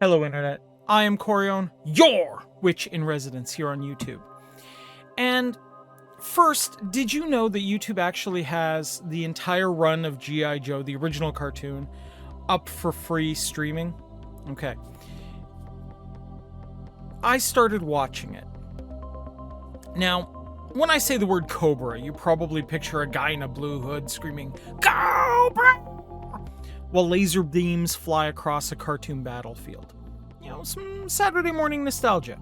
Hello Internet, I am Corion, your witch in residence here on YouTube. And first, did you know that YouTube actually has the entire run of G.I. Joe, the original cartoon, up for free streaming? Okay. I started watching it. Now, when I say the word Cobra, you probably picture a guy in a blue hood screaming, "Cobra!" while laser beams fly across a cartoon battlefield. You know, some Saturday morning nostalgia.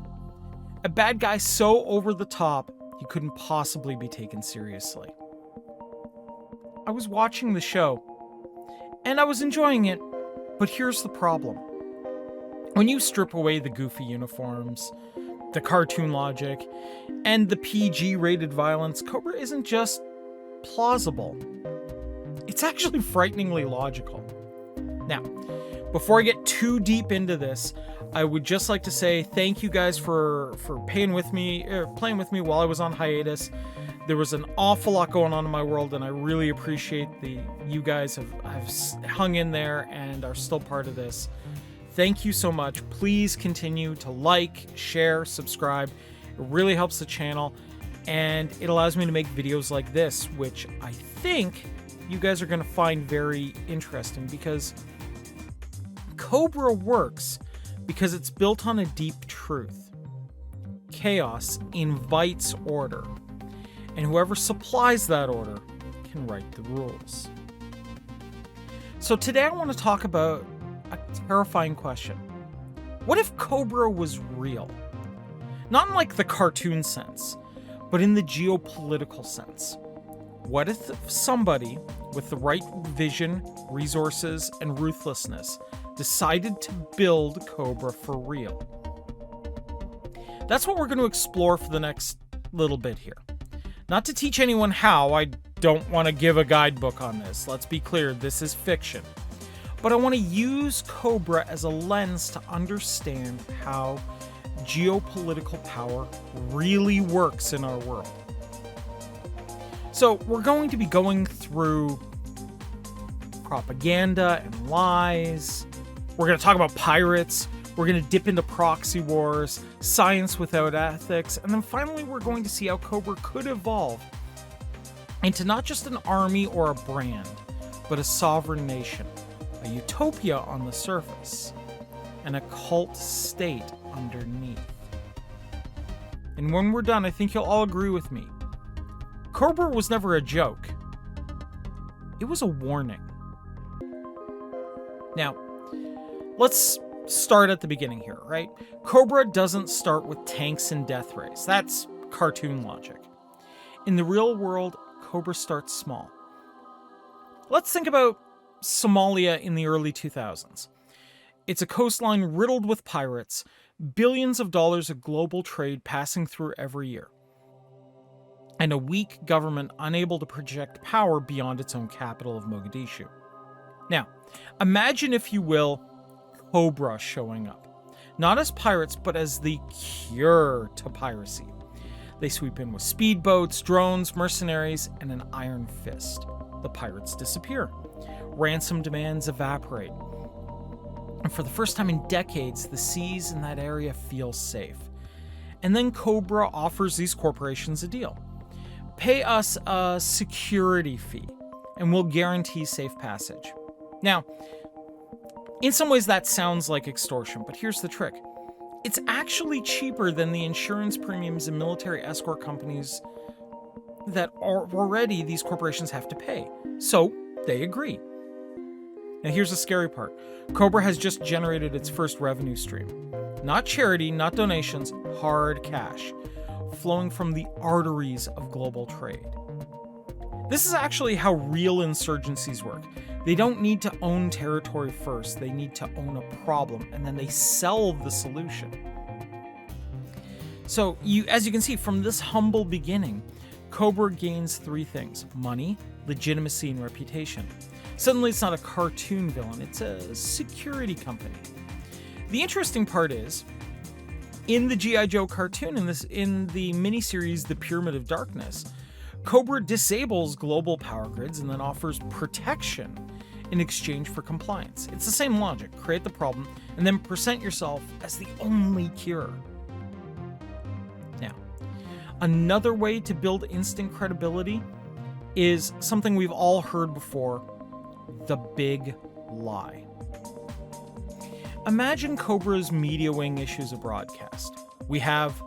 A bad guy so over the top, he couldn't possibly be taken seriously. I was watching the show, and I was enjoying it, but here's the problem. When you strip away the goofy uniforms, the cartoon logic, and the PG-rated violence, Cobra isn't just plausible. It's actually frighteningly logical. Now, before I get too deep into this, I would just like to say thank you guys for playing with me while I was on hiatus. There was an awful lot going on in my world, and I really appreciate you guys have hung in there and are still part of this. Thank you so much. Please continue to like, share, subscribe. It really helps the channel, and it allows me to make videos like this, which I think you guys are going to find very interesting, because Cobra works because it's built on a deep truth. Chaos invites order, and whoever supplies that order can write the rules. So today I want to talk about a terrifying question. What if Cobra was real? Not in like the cartoon sense, but in the geopolitical sense. What if somebody with the right vision, resources, and ruthlessness decided to build Cobra for real? That's what we're going to explore for the next little bit here. Not to teach anyone how, I don't want to give a guidebook on this. Let's be clear, this is fiction. But I want to use Cobra as a lens to understand how geopolitical power really works in our world. So we're going to be going through propaganda and lies. We're going to talk about pirates. We're going to dip into proxy wars, science without ethics, and then finally we're going to see how Cobra could evolve into not just an army or a brand, but a sovereign nation, a utopia on the surface, and a cult state underneath. And when we're done, I think you'll all agree with me. Cobra was never a joke. It was a warning. Now, let's start at the beginning here, right? Cobra doesn't start with tanks and death rays. That's cartoon logic. In the real world, Cobra starts small. Let's think about Somalia in the early 2000s. It's a coastline riddled with pirates, billions of dollars of global trade passing through every year, and a weak government unable to project power beyond its own capital of Mogadishu. Now, imagine, if you will, Cobra showing up. Not as pirates, but as the cure to piracy. They sweep in with speedboats, drones, mercenaries, and an iron fist. The pirates disappear. Ransom demands evaporate. And for the first time in decades, the seas in that area feel safe. And then Cobra offers these corporations a deal. Pay us a security fee, and we'll guarantee safe passage. Now, in some ways that sounds like extortion, but here's the trick. It's actually cheaper than the insurance premiums and military escort companies that already these corporations have to pay. So they agree. Now here's the scary part. Cobra has just generated its first revenue stream. Not charity, not donations, hard cash, flowing from the arteries of global trade. This is actually how real insurgencies work. They don't need to own territory first, they need to own a problem, and then they sell the solution. So, as you can see, from this humble beginning, Cobra gains three things: money, legitimacy, and reputation. Suddenly it's not a cartoon villain, it's a security company. The interesting part is, in the G.I. Joe cartoon, in the miniseries The Pyramid of Darkness, Cobra disables global power grids and then offers protection in exchange for compliance. It's the same logic. Create the problem, and then present yourself as the only cure. Now, another way to build instant credibility is something we've all heard before: the big lie. Imagine Cobra's media wing issues a broadcast. We have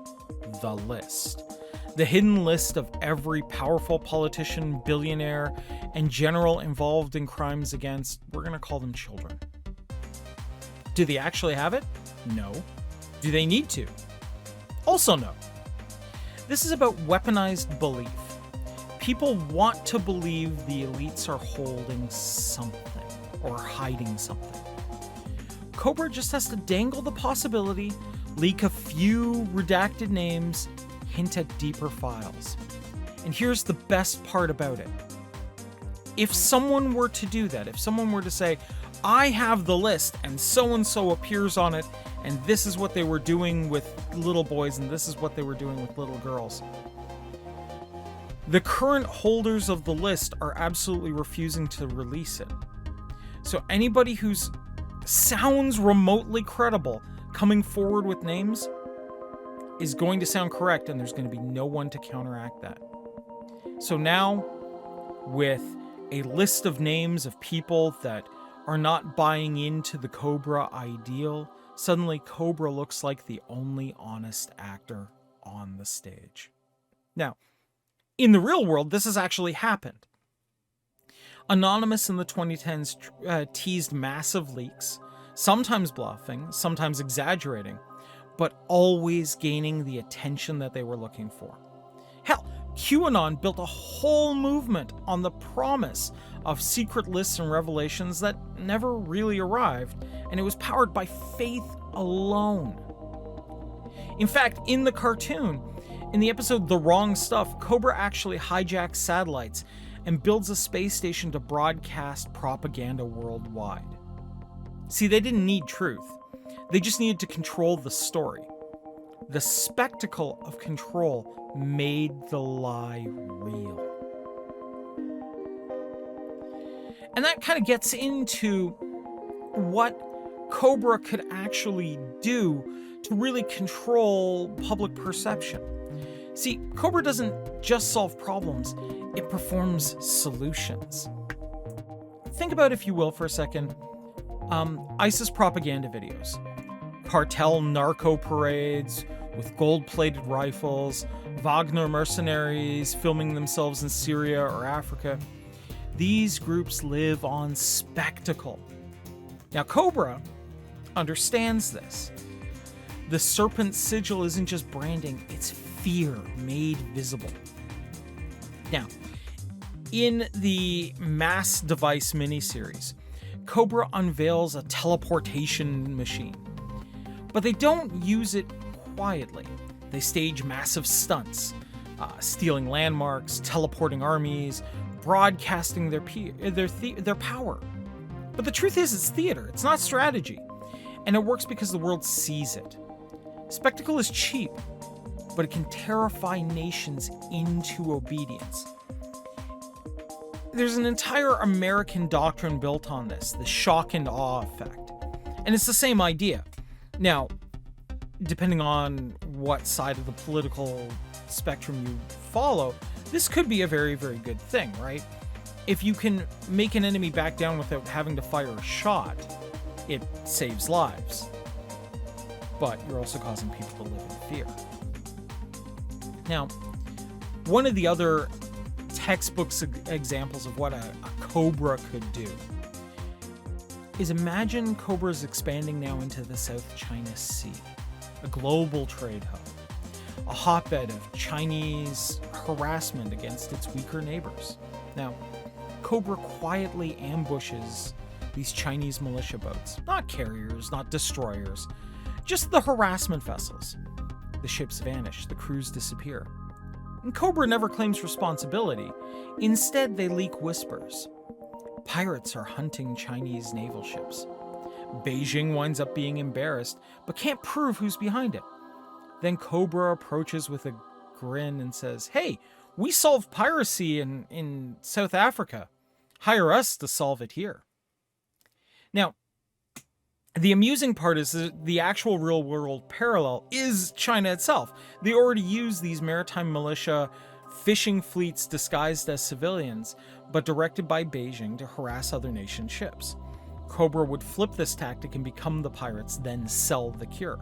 the list. The hidden list of every powerful politician, billionaire, and general involved in crimes against, we're going to call them, children. Do they actually have it? No. Do they need to? Also no. This is about weaponized belief. People want to believe the elites are holding something or hiding something. Cobra just has to dangle the possibility, leak a few redacted names, hint at deeper files. And here's the best part about it. If someone were to do that, if someone were to say, I have the list and so appears on it, and this is what they were doing with little boys and this is what they were doing with little girls, the current holders of the list are absolutely refusing to release it. So anybody who's sounds remotely credible coming forward with names is going to sound correct, and there's going to be no one to counteract that. So now, with a list of names of people that are not buying into the Cobra ideal, suddenly Cobra looks like the only honest actor on the stage. Now, in the real world, this has actually happened. Anonymous in the 2010s teased massive leaks, sometimes bluffing, sometimes exaggerating, but always gaining the attention that they were looking for. Hell, QAnon built a whole movement on the promise of secret lists and revelations that never really arrived, and it was powered by faith alone. In fact, in the cartoon, in the episode The Wrong Stuff, Cobra actually hijacks satellites and builds a space station to broadcast propaganda worldwide. See, they didn't need truth. They just needed to control the story. The spectacle of control made the lie real. And that kind of gets into what Cobra could actually do to really control public perception. See, Cobra doesn't just solve problems, it performs solutions. Think about, if you will, for a second, ISIS propaganda videos. Cartel narco parades with gold-plated rifles, Wagner mercenaries filming themselves in Syria or Africa. These groups live on spectacle. Now, Cobra understands this. The serpent sigil isn't just branding, it's fear made visible. Now, in the Mass Device miniseries, Cobra unveils a teleportation machine. But they don't use it quietly. They stage massive stunts, stealing landmarks, teleporting armies, broadcasting their power. But the truth is, it's theater, it's not strategy. And it works because the world sees it. Spectacle is cheap, but it can terrify nations into obedience. There's an entire American doctrine built on this, the shock and awe effect. And it's the same idea. Now, depending on what side of the political spectrum you follow, this could be a very, very good thing, right? If you can make an enemy back down without having to fire a shot, it saves lives. But you're also causing people to live in fear. Now, one of the other textbook examples of what a Cobra could do is, imagine Cobra's expanding now into the South China Sea, a global trade hub, a hotbed of Chinese harassment against its weaker neighbors. Now, Cobra quietly ambushes these Chinese militia boats, not carriers, not destroyers, just the harassment vessels. The ships vanish, the crews disappear. And Cobra never claims responsibility. Instead, they leak whispers. Pirates are hunting Chinese naval ships. Beijing winds up being embarrassed, but can't prove who's behind it. Then Cobra approaches with a grin and says, "Hey, we solved piracy in South Africa. Hire us to solve it here." Now, The amusing part is that the actual real world parallel is China itself. They already use these maritime militia fishing fleets disguised as civilians, but directed by Beijing to harass other nation ships. Cobra would flip this tactic and become the pirates, then sell the cure.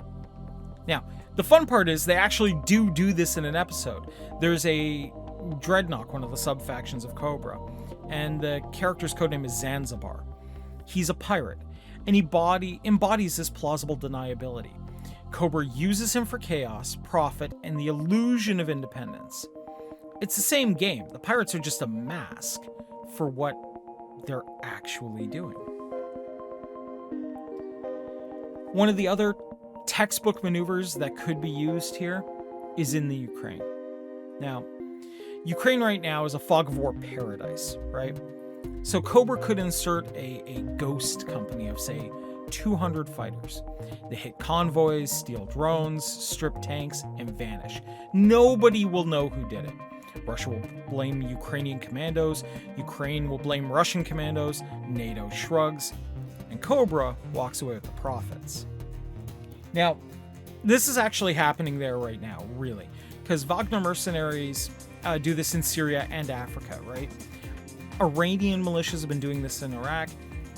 Now, the fun part is they actually do this in an episode. There's a Dreadnought, one of the sub-factions of Cobra, and the character's codename is Zanzibar. He's a pirate, and he embodies this plausible deniability. Cobra uses him for chaos, profit, and the illusion of independence. It's the same game. The pirates are just a mask for what they're actually doing. One of the other textbook maneuvers that could be used here is in the Ukraine. Now, Ukraine right now is a fog of war paradise, right? So Cobra could insert a ghost company of, say, 200 fighters. They hit convoys, steal drones, strip tanks, and vanish. Nobody will know who did it. Russia will blame Ukrainian commandos, Ukraine will blame Russian commandos, NATO shrugs, and Cobra walks away with the profits. Now, this is actually happening there right now, really, because Wagner mercenaries do this in Syria and Africa, right? Iranian militias have been doing this in Iraq.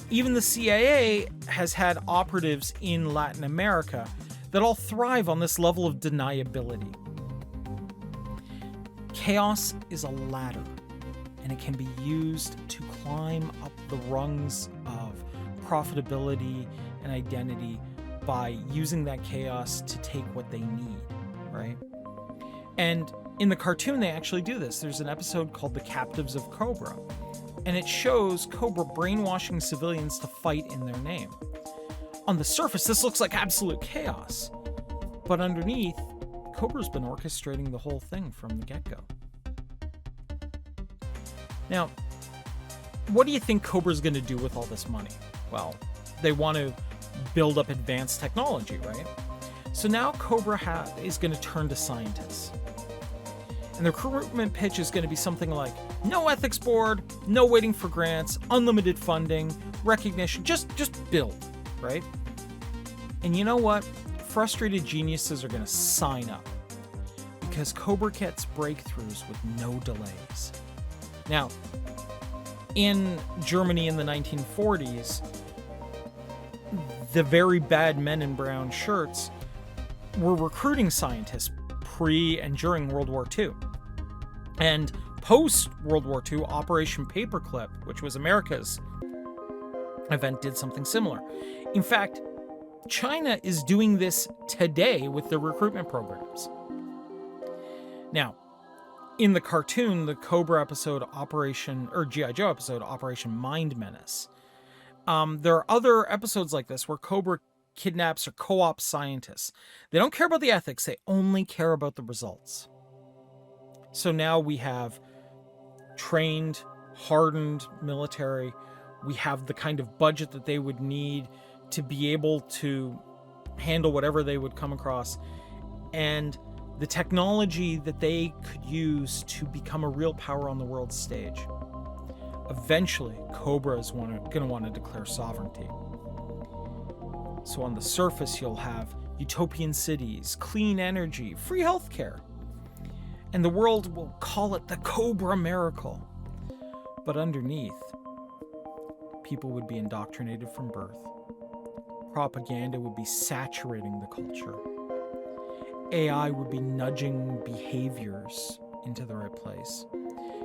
Even the CIA has had operatives in Latin America that all thrive on this level of deniability. Chaos is a ladder, and it can be used to climb up the rungs of profitability and identity by using that chaos to take what they need, right? And in the cartoon, they actually do this. There's an episode called The Captives of Cobra, and it shows Cobra brainwashing civilians to fight in their name. On the surface, this looks like absolute chaos, but underneath, Cobra's been orchestrating the whole thing from the get-go. Now, what do you think Cobra's going to do with all this money? Well, they want to build up advanced technology, right? So now Cobra is going to turn to scientists. And the recruitment pitch is going to be something like, no ethics board, no waiting for grants, unlimited funding, recognition, just build, right? And you know what? Frustrated geniuses are going to sign up because Cobra gets breakthroughs with no delays. Now, in Germany in the 1940s, the very bad men in brown shirts were recruiting scientists pre and during World War II. And post-World War II, Operation Paperclip, which was America's event, did something similar. In fact, China is doing this today with their recruitment programs. Now, in the cartoon, the Cobra episode, g.i.joe episode, Operation Mind Menace, there are other episodes like this where Cobra kidnaps or co-ops scientists. They don't care about the ethics, they only care about the results. So now we have trained, hardened military. We have the kind of budget that they would need to be able to handle whatever they would come across, and the technology that they could use to become a real power on the world stage. Eventually, Cobra is going to want to declare sovereignty. So on the surface, you'll have utopian cities, clean energy, free healthcare. And the world will call it the Cobra miracle. But underneath, people would be indoctrinated from birth. Propaganda would be saturating the culture. AI would be nudging behaviors into the right place.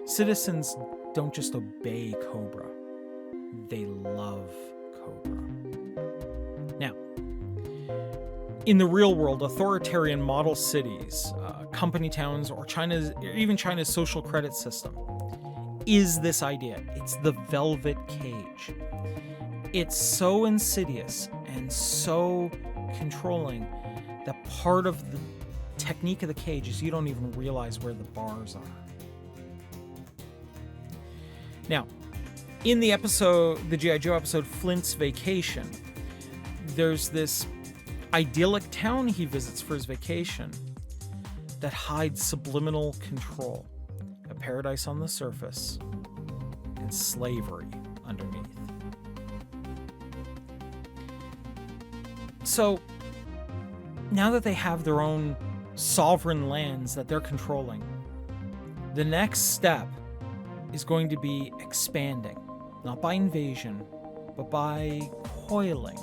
Citizens don't just obey Cobra, they love Cobra. Now, in the real world, authoritarian model cities, company towns, or even China's social credit system is this idea. It's the velvet cage. It's so insidious and so controlling that part of the technique of the cage is you don't even realize where the bars are. Now, in the g.i.joe episode, Flint's Vacation, there's this idyllic town he visits for his vacation that hides subliminal control, a paradise on the surface, and slavery underneath. So now that they have their own sovereign lands that they're controlling, the next step is going to be expanding, not by invasion, but by coiling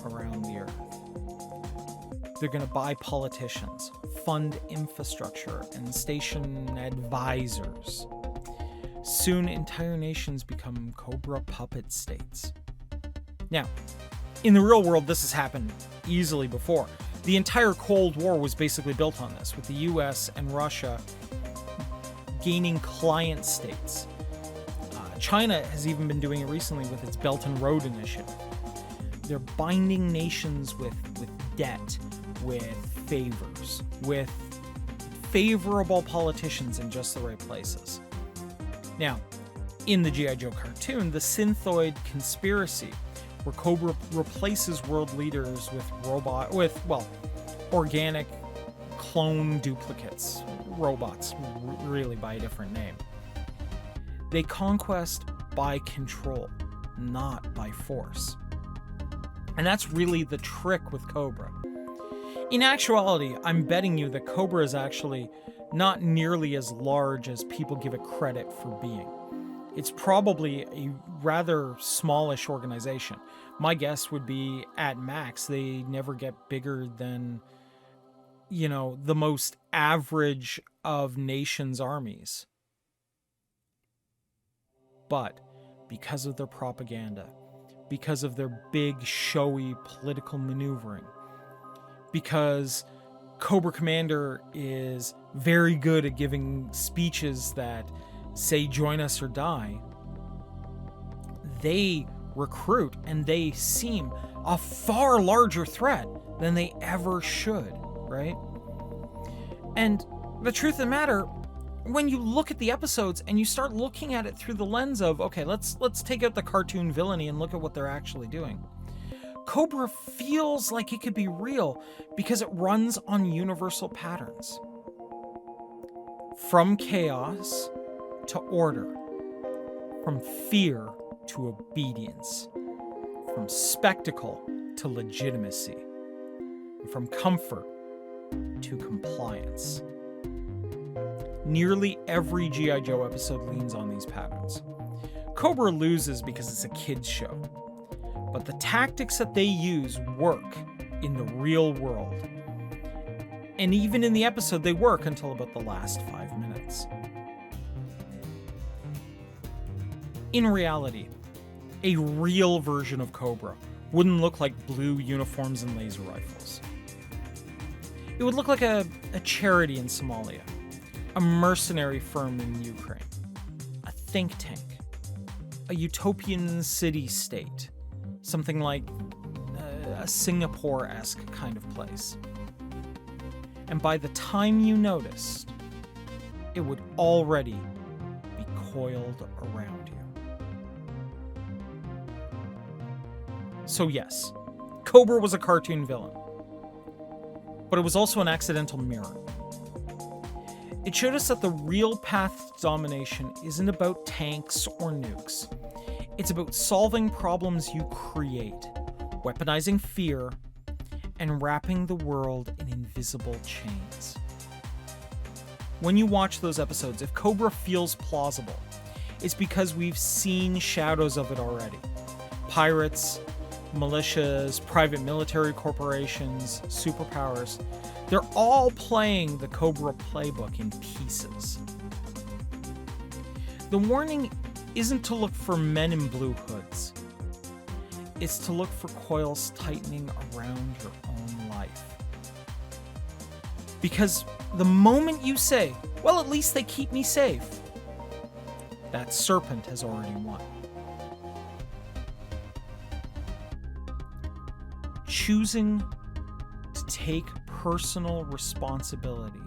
around the earth. They're going to buy politicians, fund infrastructure, and station advisors. Soon, entire nations become Cobra puppet states. Now, in the real world, this has happened easily before. The entire Cold War was basically built on this, with the US and Russia gaining client states. China has even been doing it recently with its Belt and Road Initiative. They're binding nations with debt, with favors, with favorable politicians in just the right places. Now, in the G.I. Joe cartoon, the Synthoid Conspiracy, where Cobra replaces world leaders with organic clone duplicates, robots, really by a different name. They conquest by control, not by force. And that's really the trick with Cobra. In actuality, I'm betting you that Cobra is actually not nearly as large as people give it credit for being. It's probably a rather smallish organization. My guess would be, at max, they never get bigger than, the most average of nations' armies. But because of their propaganda, because of their big, showy political maneuvering, because Cobra Commander is very good at giving speeches that say join us or die, they recruit and they seem a far larger threat than they ever should, right? And the truth of the matter, when you look at the episodes and you start looking at it through the lens of, okay, let's take out the cartoon villainy and look at what they're actually doing. Cobra feels like it could be real because it runs on universal patterns. From chaos to order, from fear to obedience, from spectacle to legitimacy, and from comfort to compliance. Nearly every G.I. Joe episode leans on these patterns. Cobra loses because it's a kid's show, but the tactics that they use work in the real world. And even in the episode, they work until about the last 5 minutes. In reality, a real version of Cobra wouldn't look like blue uniforms and laser rifles. It would look like a charity in Somalia, a mercenary firm in Ukraine, a think tank, a utopian city-state, something like a Singapore-esque kind of place. And by the time you noticed, it would already be coiled around you. So yes, Cobra was a cartoon villain, but it was also an accidental mirror. It showed us that the real path to domination isn't about tanks or nukes. It's about solving problems you create, weaponizing fear, and wrapping the world in invisible chains. When you watch those episodes, if Cobra feels plausible, it's because we've seen shadows of it already. Pirates, militias, private military corporations, superpowers, they're all playing the Cobra playbook in pieces. The warning isn't to look for men in blue hoods. It's to look for coils tightening around your own life. Because the moment you say, well, at least they keep me safe, that serpent has already won. Choosing to take personal responsibility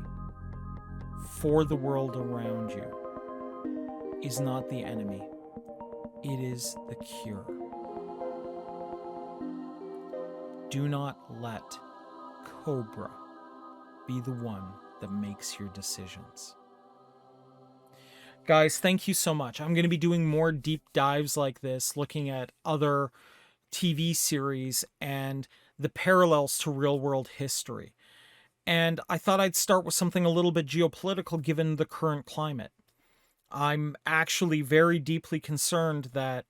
for the world around you is not the enemy. It is the cure. Do not let Cobra be the one that makes your decisions. Guys, thank you so much. I'm going to be doing more deep dives like this, looking at other TV series, and the parallels to real world history. And I thought I'd start with something a little bit geopolitical given the current climate. I'm actually very deeply concerned that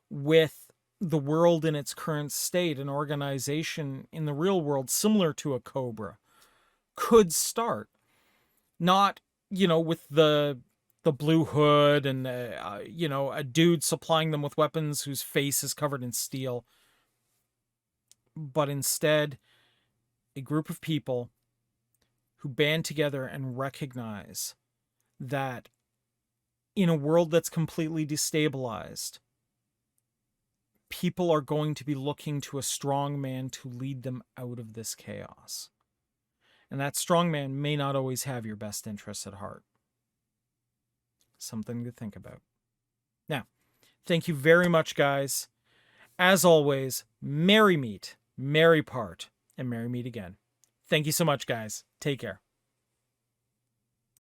with the world in its current state, an organization in the real world similar to a Cobra could start. Not, with the blue hood and a dude supplying them with weapons whose face is covered in steel, but instead a group of people who band together and recognize that in a world that's completely destabilized, people are going to be looking to a strong man to lead them out of this chaos. And that strong man may not always have your best interests at heart. Something to think about. Now, thank you very much, guys. As always, merry meet, merry part, and merry meet again. Thank you so much, guys. Take care.